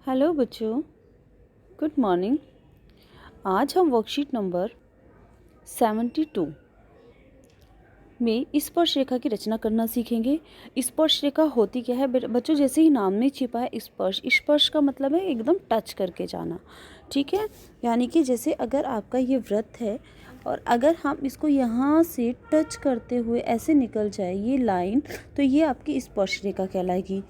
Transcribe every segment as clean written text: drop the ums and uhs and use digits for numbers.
Hello बच्चों, good morning. आज हम वर्कशीट नंबर 72 में स्पर्श रेखा की रचना करना सीखेंगे। स्पर्श रेखा होती क्या है बच्चों? जैसे ही नाम में छिपा है स्पर्श, स्पर्श का मतलब है एकदम टच करके जाना, ठीक है। यानी कि जैसे अगर आपका ये वृत्त है और अगर हम इसको यहाँ से टच करते हुए ऐसे निकल जाए ये लाइन, तो ये आपकी स्पर्श रेखा कहलाएगी,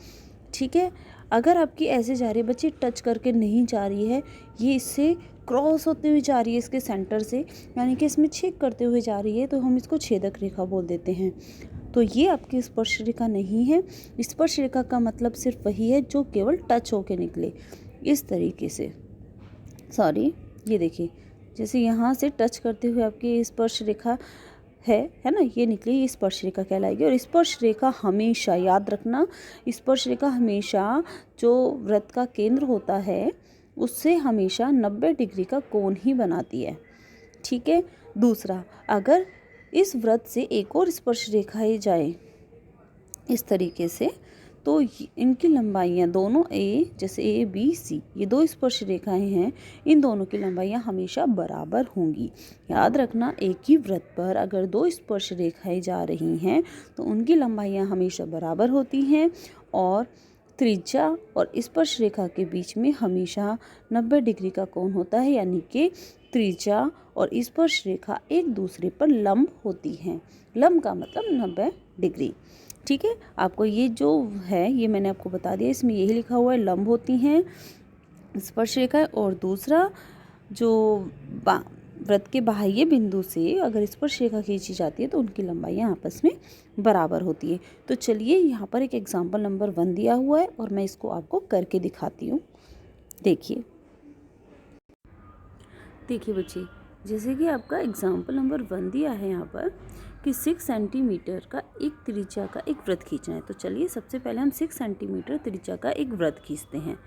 ठीक है। अगर आपकी ऐसे जा रही है बच्चे, टच करके नहीं जा रही है, ये इससे क्रॉस होते हुए जा रही है इसके सेंटर से, यानी कि इसमें छेद करते हुए जा रही है, तो हम इसको छेदक रेखा बोल देते हैं। तो ये आपकी स्पर्श रेखा नहीं है। स्पर्श रेखा का मतलब सिर्फ वही है जो केवल टच होके निकले, इस तरीके से। सॉरी, ये देखिए, जैसे यहाँ से टच करते हुए आपकी स्पर्श रेखा है ना, ये निकली, ये स्पर्श रेखा कहलाएगी। और स्पर्श रेखा हमेशा याद रखना, स्पर्श रेखा हमेशा जो वृत्त का केंद्र होता है उससे हमेशा 90 डिग्री का कोण ही बनाती है, ठीक है। दूसरा, अगर इस वृत्त से एक और स्पर्श रेखाएं जाए इस तरीके से, तो इनकी लंबाइयाँ दोनों जैसे ए बी सी, ये दो स्पर्श रेखाएं हैं, इन दोनों की लंबाइयाँ हमेशा बराबर होंगी। याद रखना, एक ही वृत्त पर अगर दो स्पर्श रेखाएं जा रही हैं तो उनकी लंबाइयाँ हमेशा बराबर होती हैं, और त्रिज्या और स्पर्श रेखा के बीच में हमेशा 90 डिग्री का कोण होता है, यानी कि त्रिज्या और स्पर्श रेखा एक दूसरे पर लंब होती हैं। लंब का मतलब 90 डिग्री, ठीक है। आपको ये जो है ये मैंने आपको बता दिया, इसमें यही लिखा हुआ है, लंब होती हैं स्पर्श रेखा। और दूसरा, जो वृत्त के बाह्य बिंदु से अगर स्पर्श रेखा खींची जाती है तो उनकी लंबाइयाँ आपस में बराबर होती है। तो चलिए, यहाँ पर एक एग्जाम्पल नंबर 1 दिया हुआ है और मैं इसको आपको करके दिखाती हूँ। देखिए बच्चे, जैसे कि आपका एग्जाम्पल नंबर 1 दिया है यहाँ पर कि 6 सेंटीमीटर का एक त्रिज्या का एक वृत्त खींचना है। तो चलिए, सबसे पहले हम 6 सेंटीमीटर त्रिज्या का एक वृत्त खींचते हैं,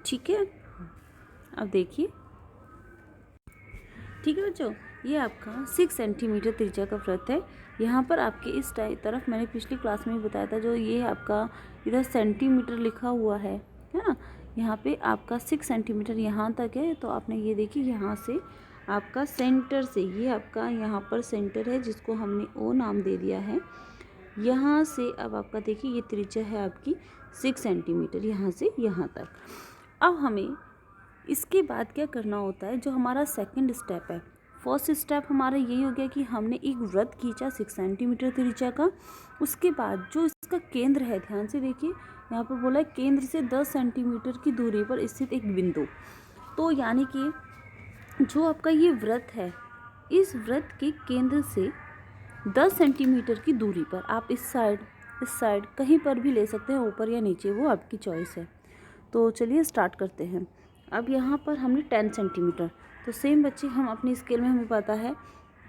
ठीक है। अब देखिए, ठीक है बच्चों, ये आपका 6 सेंटीमीटर त्रिज्या का वृत्त है। यहाँ पर आपके इस तरफ मैंने पिछली क्लास में भी बताया था, जो ये आपका इधर सेंटीमीटर लिखा हुआ है ना, यहाँ पे आपका 6 सेंटीमीटर यहाँ तक है। तो आपने ये देखिए, यहाँ से आपका सेंटर से, ये आपका यहाँ पर सेंटर है जिसको हमने ओ नाम दे दिया है। यहाँ से अब आपका देखिए, ये त्रिज्या है आपकी 6 सेंटीमीटर, यहाँ से यहाँ तक। अब हमें इसके बाद क्या करना होता है, जो हमारा सेकंड स्टेप है, फर्स्ट स्टेप हमारा यही हो गया कि हमने एक वृत्त खींचा 6 सेंटीमीटर त्रिज्या का। उसके बाद जो इसका केंद्र है, ध्यान से देखिए, यहाँ पर बोला है केंद्र से 10 सेंटीमीटर की दूरी पर स्थित एक बिंदु। तो यानी कि जो आपका ये वृत्त है, इस वृत्त के केंद्र से 10 सेंटीमीटर की दूरी पर आप इस साइड कहीं पर भी ले सकते हैं, ऊपर या नीचे, वो आपकी चॉइस है। तो चलिए स्टार्ट करते हैं। अब यहाँ पर हमने 10 सेंटीमीटर, तो सेम बच्चे हम अपनी स्केल में हमें पता है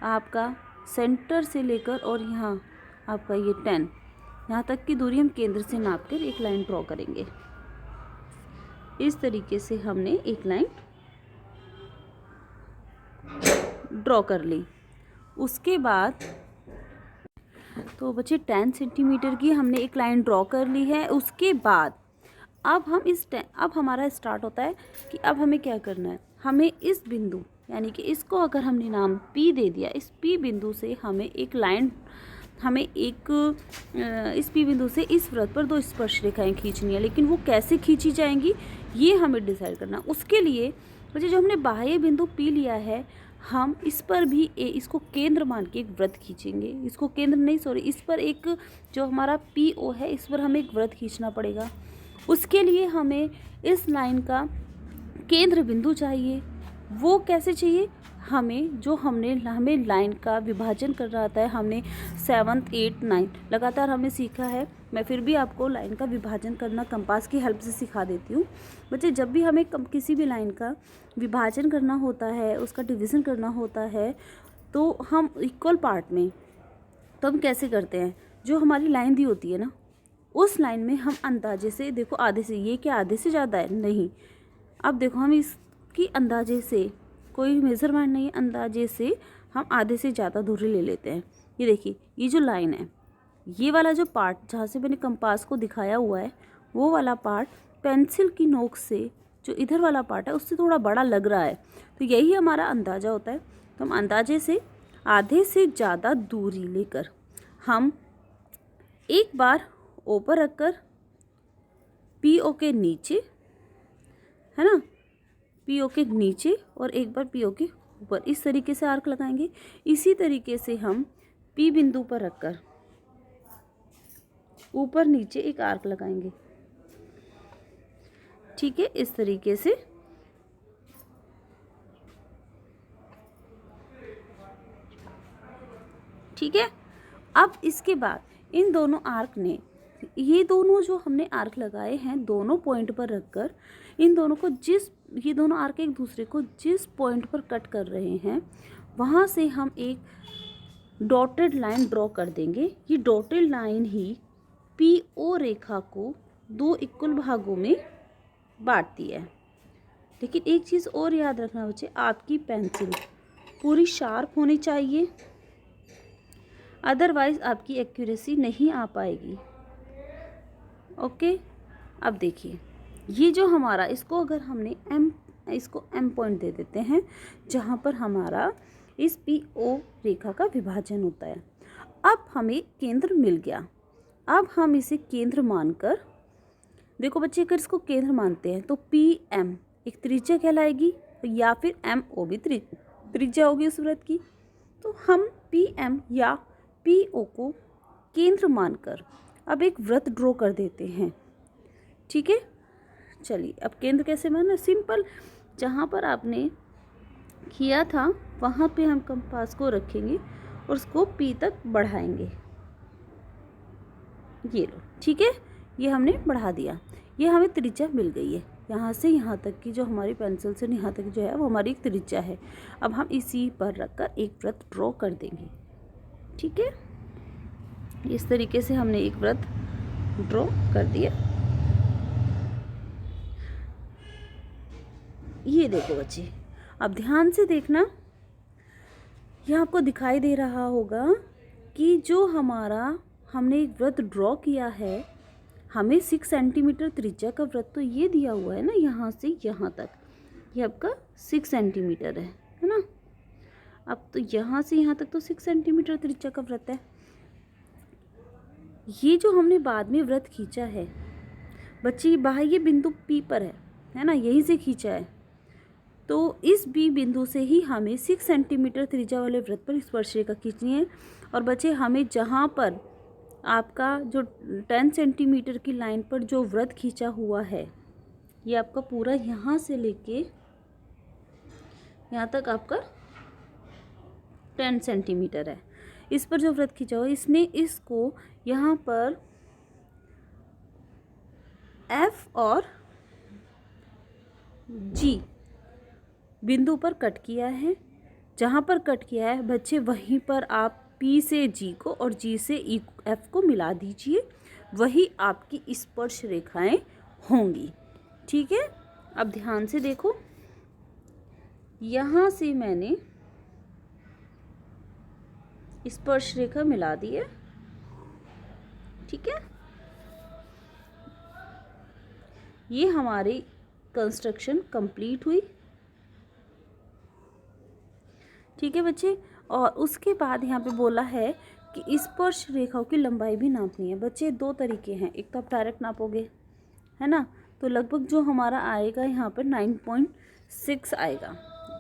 आपका सेंटर से लेकर और यहाँ आपका ये 10, यहाँ तक की दूरी हम केंद्र से नाप कर एक लाइन ड्रॉ करेंगे। इस तरीके से हमने एक लाइन ड्रॉ कर ली। उसके बाद तो बच्चे 10 सेंटीमीटर की हमने एक लाइन ड्रॉ कर ली है। उसके बाद अब हमारा स्टार्ट होता है कि अब हमें क्या करना है, हमें इस बिंदु, यानी कि इसको अगर हमने नाम P दे दिया, इस P बिंदु से हमें एक लाइन, इस P बिंदु से इस वृत्त पर 2 स्पर्श रेखाएं खींचनी है। लेकिन वो कैसे खींची जाएंगी ये हमें डिसाइड करना। उसके लिए बच्चे, जो हमने बाह्य बिंदु P लिया है, हम इस पर भी इसको केंद्र मान के एक वृत्त खींचेंगे। इसको केंद्र नहीं, सॉरी, इस पर एक जो हमारा PO है, इस पर हमें एक वृत्त खींचना पड़ेगा। उसके लिए हमें इस लाइन का केंद्र बिंदु चाहिए। वो कैसे चाहिए, हमें लाइन का विभाजन कर रहा था, हमने 7th 8th 9th लगातार हमने सीखा है। मैं फिर भी आपको लाइन का विभाजन करना कंपास की हेल्प से सिखा देती हूँ। बच्चे, जब भी हमें किसी भी लाइन का विभाजन करना होता है, उसका डिवीज़न करना होता है, तो हम इक्वल पार्ट में, तो हम कैसे करते हैं, जो हमारी लाइन दी होती है ना, उस लाइन में हम अंदाजे से, देखो आधे से, ये क्या आधे से ज़्यादा है, नहीं, अब देखो हम इसकी अंदाजे से, कोई मेज़रमेंट नहीं है, अंदाजे से हम आधे से ज़्यादा दूरी ले लेते हैं। ये देखिए, ये जो लाइन है, ये वाला जो पार्ट जहाँ से मैंने कंपास को दिखाया हुआ है, वो वाला पार्ट पेंसिल की नोक से जो इधर वाला पार्ट है उससे थोड़ा बड़ा लग रहा है, तो यही हमारा अंदाज़ा होता है। तो हम अंदाजे से आधे से ज़्यादा दूरी लेकर हम एक बार ओ पर रखकर पी ओ के नीचे, है ना, पी ओ के नीचे और एक बार पी ओ के ऊपर, इस तरीके से आर्क लगाएंगे। इसी तरीके से हम पी बिंदु पर रखकर ऊपर नीचे एक आर्क लगाएंगे। ठीक है, इस तरीके से। ठीक है, अब इसके बाद इन दोनों आर्क ने, ये दोनों जो हमने आर्क लगाए हैं दोनों पॉइंट पर रखकर, इन दोनों को ये दोनों आर्क एक दूसरे को जिस पॉइंट पर कट कर रहे हैं वहाँ से हम एक डॉटेड लाइन ड्रॉ कर देंगे। ये डॉटेड लाइन ही पी ओ रेखा को दो इक्वल भागों में बांटती है। लेकिन एक चीज़ और याद रखना बच्चे, आपकी पेंसिल पूरी शार्प होनी चाहिए, अदरवाइज आपकी एक्यूरेसी नहीं आ पाएगी। ओके, अब देखिए ये जो हमारा, इसको अगर हमने इसको एम पॉइंट दे देते हैं जहाँ पर हमारा इस पी ओ रेखा का विभाजन होता है। अब हमें केंद्र मिल गया। अब हम इसे केंद्र मानकर, देखो बच्चे अगर इसको केंद्र मानते हैं तो पी एम एक त्रिज्या कहलाएगी या फिर एम ओ भी त्रिज्या होगी उस वृत्त की। तो हम पी एम या पी ओ को केंद्र मानकर अब एक वृत्त ड्रॉ कर देते हैं। ठीक है, चलिए अब केंद्र कैसे माना, सिंपल, जहाँ पर आपने किया था वहाँ पे हम कंपास को रखेंगे और उसको पी तक बढ़ाएंगे। ये लो, ठीक है, ये हमने बढ़ा दिया, ये हमें त्रिज्या मिल गई है। यहाँ से यहाँ तक की जो हमारी पेंसिल से यहाँ तक जो है वो हमारी एक त्रिज्या है। अब हम इसी पर रखकर एक वृत्त ड्रॉ कर देंगे। ठीक है, इस तरीके से हमने एक वृत्त ड्रॉ कर दिया। ये देखो बच्चे, अब ध्यान से देखना, यह आपको दिखाई दे रहा होगा कि जो हमारा हमने एक वृत्त ड्रॉ किया है, हमें 6 सेंटीमीटर त्रिज्या का वृत्त तो ये दिया हुआ है ना, यहाँ से यहाँ तक ये आपका 6 सेंटीमीटर है ना। अब तो यहाँ से यहाँ तक तो 6 सेंटीमीटर त्रिज्या का वृत्त है। ये जो हमने बाद में वृत्त खींचा है बच्चे, बाह्य बिंदु पी पर है ना, यहीं से खींचा है। तो इस बी बिंदु से ही हमें 6 सेंटीमीटर त्रिज्या वाले वृत्त पर स्पर्शरेखा खींचनी है। और बच्चे हमें जहाँ पर आपका जो 10 सेंटीमीटर की लाइन पर जो वृत्त खींचा हुआ है, ये आपका पूरा यहाँ से लेके यहाँ तक आपका 10 सेंटीमीटर है। इस पर जो वृत्त खींचा हुआ है, इसने इसको यहाँ पर एफ और जी बिंदु पर कट किया है। जहाँ पर कट किया है बच्चे, वहीं पर आप पी से जी को और जी से ई एफ को मिला दीजिए, वही आपकी स्पर्श रेखाएं होंगी। ठीक है, अब ध्यान से देखो, यहाँ से मैंने स्पर्श रेखा मिला दी है। ठीक है, ये हमारी कंस्ट्रक्शन कंप्लीट हुई। ठीक है बच्चे, और उसके बाद यहाँ पे बोला है कि स्पर्श रेखाओं की लंबाई भी नापनी है। बच्चे दो तरीके हैं, एक तो आप डायरेक्ट नापोगे, है ना, तो लगभग जो हमारा आएगा यहाँ पर 9.6 आएगा।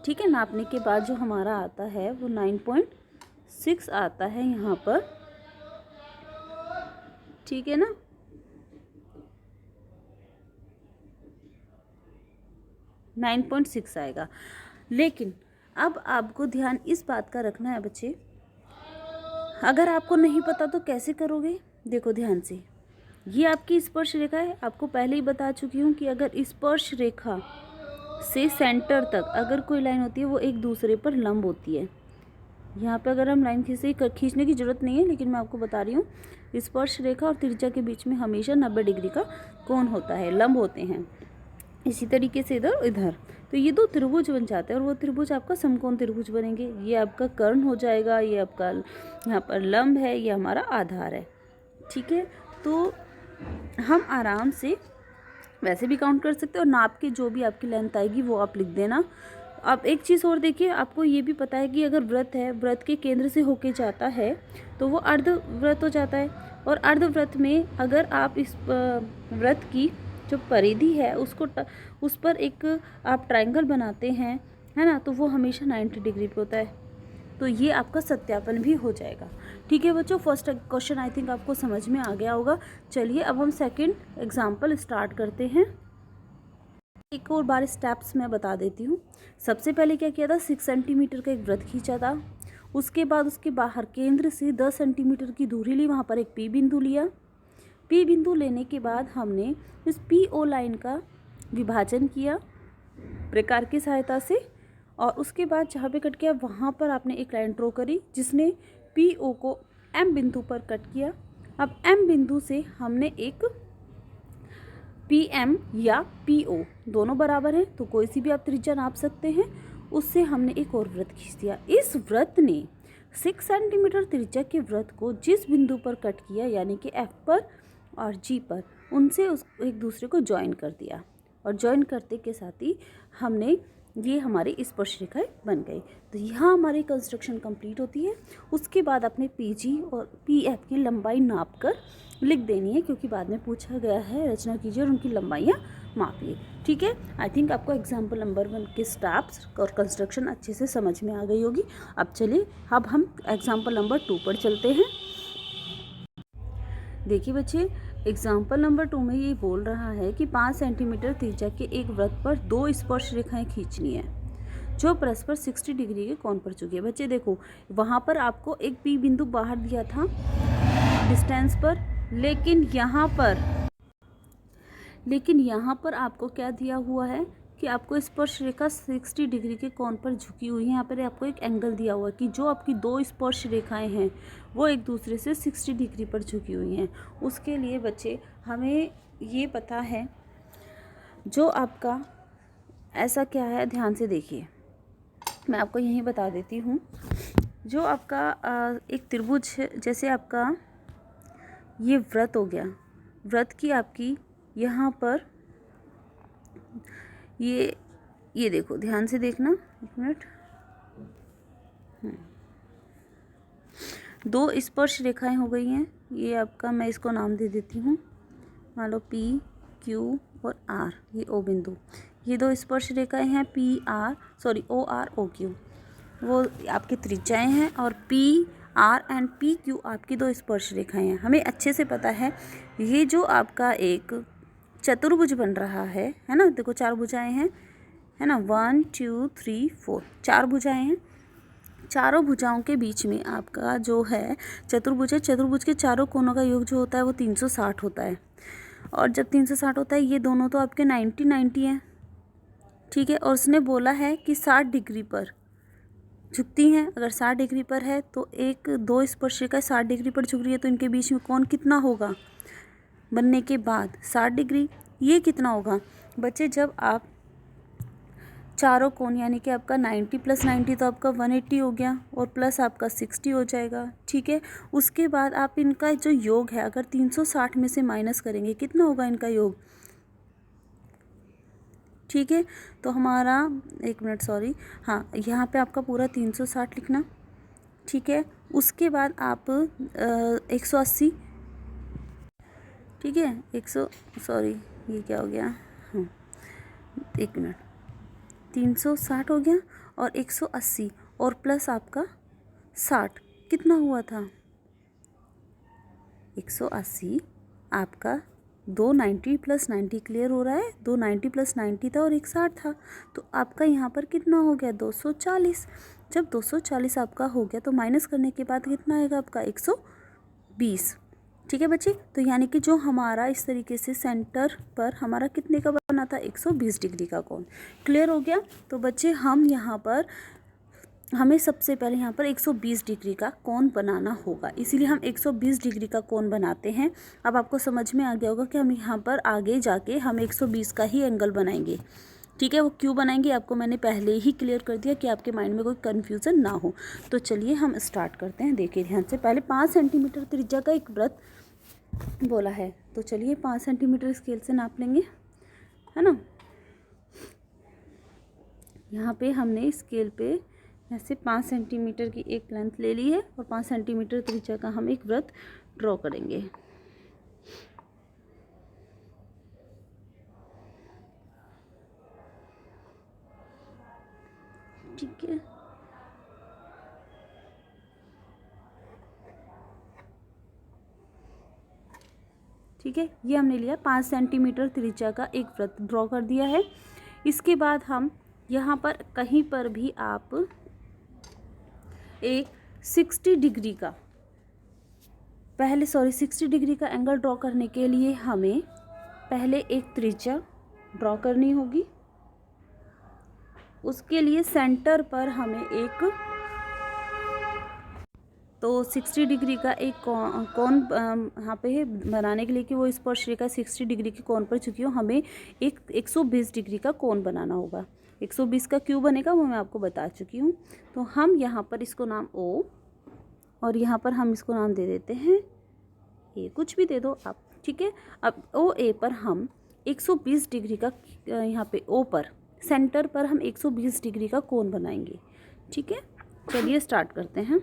ठीक है, नापने के बाद जो हमारा आता है वो 9.6 आता है यहाँ पर। ठीक है ना, नाइन 9.6 आएगा। लेकिन अब आपको ध्यान इस बात का रखना है बच्चे, अगर आपको नहीं पता तो कैसे करोगे। देखो ध्यान से, ये आपकी स्पर्श रेखा है। आपको पहले ही बता चुकी हूँ कि अगर स्पर्श रेखा से सेंटर तक अगर कोई लाइन होती है वो एक दूसरे पर लंब होती है। यहाँ पे अगर हम लाइन खींचने की ज़रूरत नहीं है, लेकिन मैं आपको बता रही हूँ स्पर्श रेखा और त्रिज्या के बीच में हमेशा 90 डिग्री का कोण होता है, लंब होते हैं। इसी तरीके से इधर और इधर, तो ये दो त्रिभुज बन जाते हैं और वो त्रिभुज आपका समकोण त्रिभुज बनेंगे। ये आपका कर्ण हो जाएगा, ये आपका यहाँ पर लंब है, ये हमारा आधार है। ठीक है, तो हम आराम से वैसे भी काउंट कर सकते हो, और नाप के जो भी आपकी लेंथ आएगी वो आप लिख देना। अब एक चीज़ और देखिए, आपको ये भी पता है कि अगर व्रत है, व्रत के केंद्र से होके जाता है तो वो अर्ध व्रत हो जाता है। और अर्ध व्रत में अगर आप इस व्रत की जो परिधि है उसको उस पर एक आप ट्रायंगल बनाते हैं, है ना, तो वो हमेशा 90 डिग्री पे होता है। तो ये आपका सत्यापन भी हो जाएगा। ठीक है बच्चों, फर्स्ट क्वेश्चन आई थिंक आपको समझ में आ गया होगा। चलिए अब हम सेकंड एग्जाम्पल स्टार्ट करते हैं। एक और बार स्टेप्स मैं बता देती हूँ। सबसे पहले क्या किया था, 6 सेंटीमीटर का एक वृत्त खींचा था। उसके बाद उसके बाहर केंद्र से 10 सेंटीमीटर की दूरी ली, वहाँ पर एक पी बिंदु लिया। पी बिंदु लेने के बाद हमने इस पी ओ लाइन का विभाजन किया प्रकार की सहायता से, और उसके बाद जहाँ पे कट किया वहाँ पर आपने एक लाइन ड्रॉ करी जिसने पी ओ को एम बिंदु पर कट किया। अब एम बिंदु से हमने एक पी एम या पी ओ दोनों बराबर हैं तो कोई सी भी आप त्रिज्या नाप सकते हैं, उससे हमने एक और वृत्त खींच दिया। इस वृत्त ने 6 सेंटीमीटर त्रिज्या के वृत्त को जिस बिंदु पर कट किया यानी कि एफ पर और जी पर, उनसे एक दूसरे को ज्वाइन कर दिया, और ज्वाइन करते के साथ ही हमने ये हमारी स्पर्श रेखाएं बन गई। तो यहाँ हमारी कंस्ट्रक्शन कंप्लीट होती है। उसके बाद अपने पी जी और पी एफ की लंबाई नाप कर लिख देनी है, क्योंकि बाद में पूछा गया है रचना कीजिए और उनकी लंबाइयाँ मापिए। ठीक है, आई थिंक आपको एग्जाम्पल नंबर 1 के स्टेप्स और कंस्ट्रक्शन अच्छे से समझ में आ गई होगी। अब चलिए अब हम एग्जाम्पल नंबर 2 पर चलते हैं। देखिए बच्चे, एग्जाम्पल नंबर 2 में ये बोल रहा है कि 5 सेंटीमीटर त्रिज्या के एक वृत्त पर 2 स्पर्श रेखाएं खींचनी है जो परस्पर 60 डिग्री के कोण पर झुकी है। बच्चे देखो, वहाँ पर आपको एक पी बिंदु बाहर दिया था डिस्टेंस पर, लेकिन यहाँ पर आपको क्या दिया हुआ है कि आपको स्पर्श रेखा 60 डिग्री के कोण पर झुकी हुई है। यहाँ पर आपको एक एंगल दिया हुआ है कि जो आपकी 2 स्पर्श रेखाएं हैं वो एक दूसरे से 60 डिग्री पर झुकी हुई हैं। उसके लिए बच्चे हमें ये पता है, जो आपका ऐसा क्या है, ध्यान से देखिए, मैं आपको यहीं बता देती हूँ। जो आपका एक त्रिभुज, जैसे आपका ये व्रत हो गया, व्रत की आपकी यहाँ पर ये देखो, ध्यान से देखना, एक मिनट। 2 स्पर्श रेखाएं हो गई हैं। ये आपका, मैं इसको नाम दे देती हूँ, मान लो पी क्यू और आर, ये ओ बिंदु, ये 2 स्पर्श रेखाएं हैं, ओ आर ओ क्यू, वो आपकी त्रिज्याएं हैं, और P R and P Q आपकी 2 स्पर्श रेखाएं हैं। हमें अच्छे से पता है ये जो आपका एक चतुर्भुज बन रहा है ना, देखो 4 भुजाएं हैं, है ना, 1 2 3 4, 4 भुजाएं हैं। चारों भुजाओं के बीच में आपका जो है चतुर्भुज है, चतुर्भुज के चारों कोनों का योग जो होता है वो 360 होता है। और जब 360 होता है, ये दोनों तो आपके 90 हैं। ठीक है, और उसने बोला है कि 60 डिग्री पर झुकती हैं। अगर 60 डिग्री पर है तो 2 स्पर्श रेखा 60 डिग्री पर झुक रही है, तो इनके बीच में कोण कितना होगा बनने के बाद 60 डिग्री। ये कितना होगा बच्चे, जब आप चारों कोण यानी कि आपका 90 + 90 तो आपका 180 हो गया, और प्लस आपका 60 हो जाएगा। ठीक है, उसके बाद आप इनका जो योग है अगर 360 में से माइनस करेंगे, कितना होगा इनका योग। ठीक है, तो हमारा, एक मिनट सॉरी, हाँ, यहाँ पे आपका पूरा 360 लिखना। ठीक है, उसके बाद आप 180, ठीक है, ये क्या हो गया, हाँ, एक मिनट, 360 हो गया, और 180 और प्लस आपका 60 कितना हुआ था 180, आपका 290 + 90 क्लियर हो रहा है, 290 + 90 था और एक 60 था, तो आपका यहाँ पर कितना हो गया 240। जब 240 आपका हो गया तो माइनस करने के बाद कितना आएगा आपका 120। ठीक है बच्चे, तो यानी कि जो हमारा इस तरीके से सेंटर पर हमारा कितने का बना था 120 डिग्री का कोण। क्लियर हो गया। तो बच्चे हम यहाँ पर, हमें सबसे पहले यहाँ पर 120 डिग्री का कोण बनाना होगा, इसीलिए हम 120 डिग्री का कोण बनाते हैं। अब आपको समझ में आ गया होगा कि हम यहाँ पर आगे जाके हम 120 का ही एंगल बनाएंगे। ठीक है, वो क्यों बनाएंगे आपको मैंने पहले ही क्लियर कर दिया कि आपके माइंड में कोई कन्फ्यूज़न ना हो। तो चलिए हम स्टार्ट करते हैं। देखिए ध्यान से, पहले 5 सेंटीमीटर त्रिज्या का एक वृत्त बोला है, तो चलिए 5 सेंटीमीटर स्केल से नाप लेंगे। है ना। यहाँ पे हमने स्केल पे ऐसे 5 सेंटीमीटर की एक लेंथ ले ली है और 5 सेंटीमीटर त्रिज्या का हम एक वृत्त ड्रॉ करेंगे। ठीक है, ठीक है, ये हमने लिया 5 सेंटीमीटर त्रिज्या का एक वृत्त ड्रॉ कर दिया है। इसके बाद हम यहाँ पर कहीं पर भी आप एक 60 डिग्री का 60 डिग्री का एंगल ड्रॉ करने के लिए हमें पहले एक त्रिज्या ड्रॉ करनी होगी। उसके लिए सेंटर पर हमें एक 60 डिग्री का एक कोण यहाँ पे है बनाने के लिए कि वो स्पर्श रेखा 60 डिग्री के कोण पर चुकी हो, हमें एक 120 डिग्री का कोण बनाना होगा। 120 का क्यों बनेगा वो मैं आपको बता चुकी हूँ। तो हम यहाँ पर इसको नाम O और यहाँ पर हम इसको नाम दे देते हैं A, कुछ भी दे दो आप, ठीक है। अब OA पर हम 120 डिग्री का यहाँ पे O पर सेंटर पर हम 120 डिग्री का कोण बनाएंगे, ठीक है। चलिए स्टार्ट करते हैं।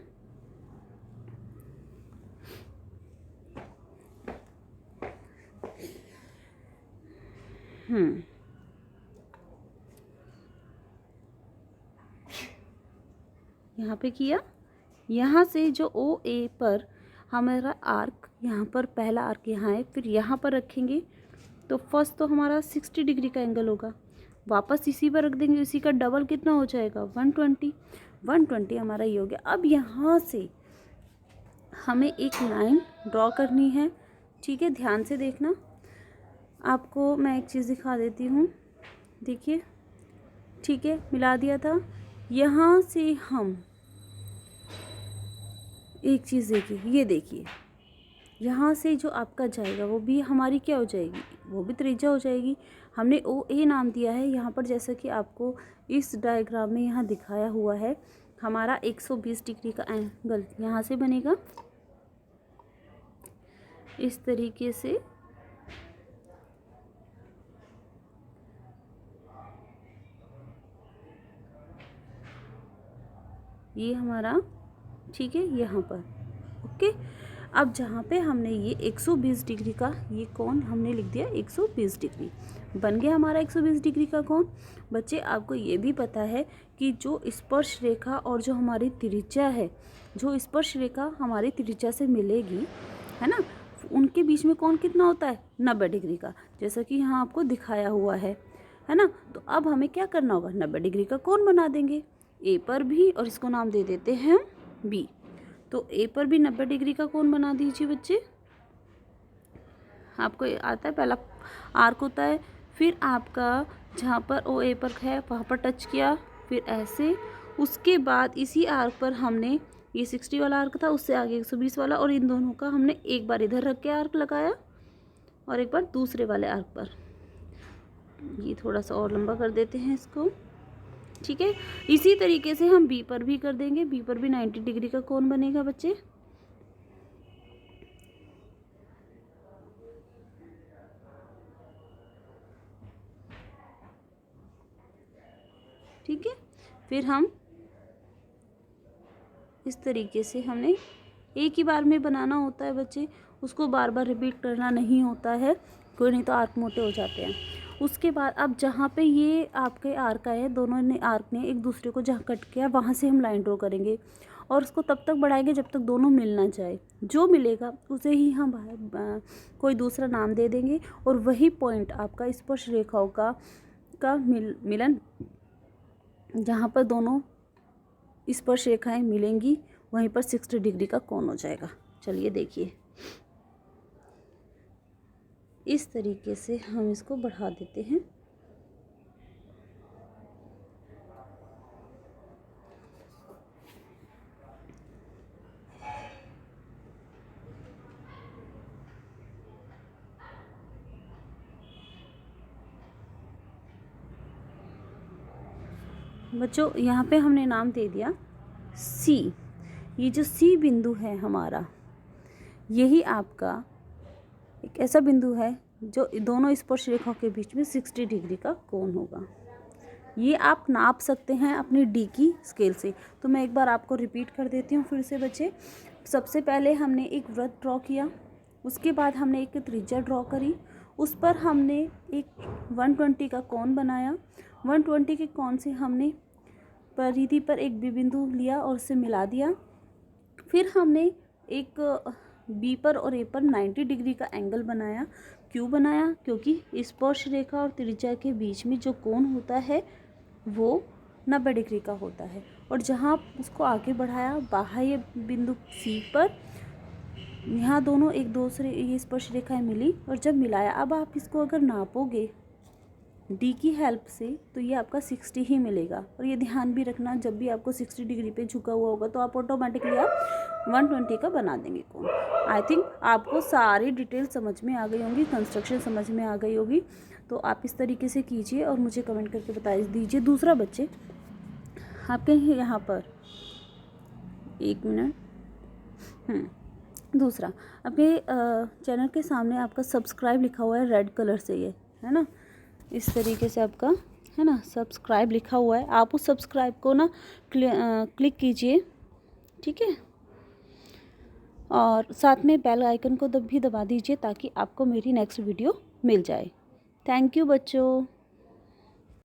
यहाँ पे किया, यहाँ से जो OA पर हमारा आर्क, यहाँ पर पहला आर्क यहाँ है, फिर यहाँ पर रखेंगे तो फर्स्ट तो हमारा 60 डिग्री का एंगल होगा, वापस इसी पर रख देंगे, इसी का डबल कितना हो जाएगा 120 हमारा ये हो गया। अब यहाँ से हमें एक लाइन ड्रॉ करनी है, ठीक है, ध्यान से देखना। आपको मैं एक चीज़ दिखा देती हूँ, देखिए, ठीक है, मिला दिया था। यहाँ से हम एक चीज़ देखिए, ये देखिए, यहाँ से जो आपका जाएगा वो भी हमारी क्या हो जाएगी, वो भी त्रिज्या हो जाएगी। हमने OA नाम दिया है यहाँ पर, जैसा कि आपको इस डायग्राम में यहाँ दिखाया हुआ है। हमारा 120 डिग्री का एंगल यहाँ से बनेगा इस तरीके से, ये हमारा, ठीक है, यहाँ पर, ओके। अब जहाँ पे हमने ये 120 डिग्री का ये कोण हमने लिख दिया 120 डिग्री, बन गया हमारा 120 डिग्री का कोण। बच्चे आपको ये भी पता है कि जो स्पर्श रेखा और जो हमारी त्रिज्या है, जो स्पर्श रेखा हमारी त्रिज्या से मिलेगी, है ना, उनके बीच में कोण कितना होता है 90 डिग्री का, जैसा कि यहाँ आपको दिखाया हुआ है ना। तो अब हमें क्या करना होगा, 90 डिग्री का कोण बना देंगे A पर भी, और इसको नाम दे देते हैं B। तो A पर भी 90 डिग्री का कोण बना दीजिए बच्चे। आपको आता है, पहला आर्क होता है, फिर आपका जहाँ पर OA पर है वहाँ पर टच किया, फिर ऐसे, उसके बाद इसी आर्क पर हमने ये 60 वाला आर्क था, उससे आगे 120 वाला, और इन दोनों का हमने एक बार इधर रख के आर्क लगाया और एक बार दूसरे वाले आर्क पर। ये थोड़ा सा और लंबा कर देते हैं इसको, ठीक है। इसी तरीके से हम B पर भी कर देंगे, B पर भी 90 डिग्री का कोण बनेगा बच्चे, ठीक है। फिर हम इस तरीके से, हमने एक ही बार में बनाना होता है बच्चे, उसको बार बार रिपीट करना नहीं होता है, कोई नहीं तो आर्क मोटे हो जाते हैं। उसके बाद अब जहाँ पे ये आपके आर्क आए, दोनों ने आर्क ने एक दूसरे को जहाँ कट किया वहाँ से हम लाइन ड्रॉ करेंगे, और उसको तब तक बढ़ाएंगे जब तक दोनों मिल ना जाए। जो मिलेगा उसे ही हम कोई दूसरा नाम दे देंगे, और वही पॉइंट आपका स्पर्श रेखाओं का मिलन, जहाँ पर दोनों स्पर्श रेखाएं मिलेंगी वहीं पर 60 डिग्री का कोण हो जाएगा। चलिए देखिए, इस तरीके से हम इसको बढ़ा देते हैं। बच्चों यहाँ पे हमने नाम दे दिया C। ये जो C बिंदु है हमारा, यही आपका एक ऐसा बिंदु है जो दोनों स्पर्श रेखाओं के बीच में 60 डिग्री का कोण होगा। ये आप नाप सकते हैं अपनी डी की स्केल से। तो मैं एक बार आपको रिपीट कर देती हूँ फिर से बच्चे। सबसे पहले हमने एक वृत्त ड्रॉ किया, उसके बाद हमने एक त्रिज्या ड्रॉ करी, उस पर हमने एक 120 का कोण बनाया। 120 के कोण से हमने परिधि पर एक बिंदु लिया और उसे मिला दिया। फिर हमने एक बी पर और ए पर 90 डिग्री का एंगल बनाया। क्यों बनाया? क्योंकि स्पर्श रेखा और त्रिज्या के बीच में जो कोण होता है वो 90 डिग्री का होता है। और जहाँ उसको आगे बढ़ाया बाह्य बिंदु सी पर, यहाँ दोनों एक दूसरे ये स्पर्श रेखाएं मिली और जब मिलाया, अब आप इसको अगर नापोगे डी की हेल्प से तो ये आपका 60 ही मिलेगा। और ये ध्यान भी रखना, जब भी आपको 60 डिग्री पे झुका हुआ होगा तो आप ऑटोमेटिकली आप 120 का बना देंगे कोण। आई थिंक आपको सारी डिटेल समझ में आ गई होंगी, कंस्ट्रक्शन समझ में आ गई होगी। तो आप इस तरीके से कीजिए और मुझे कमेंट करके बता दीजिए। दूसरा बच्चे, आपके यहाँ पर एक मिनट, दूसरा आपके चैनल के सामने आपका सब्सक्राइब लिखा हुआ है रेड कलर से, ये है ना, इस तरीके से आपका है ना सब्सक्राइब लिखा हुआ है। आप उस सब्सक्राइब को ना क्लिक कीजिए, ठीक है, और साथ में बेल आइकन को भी दबा दीजिए ताकि आपको मेरी नेक्स्ट वीडियो मिल जाए। थैंक यू बच्चों।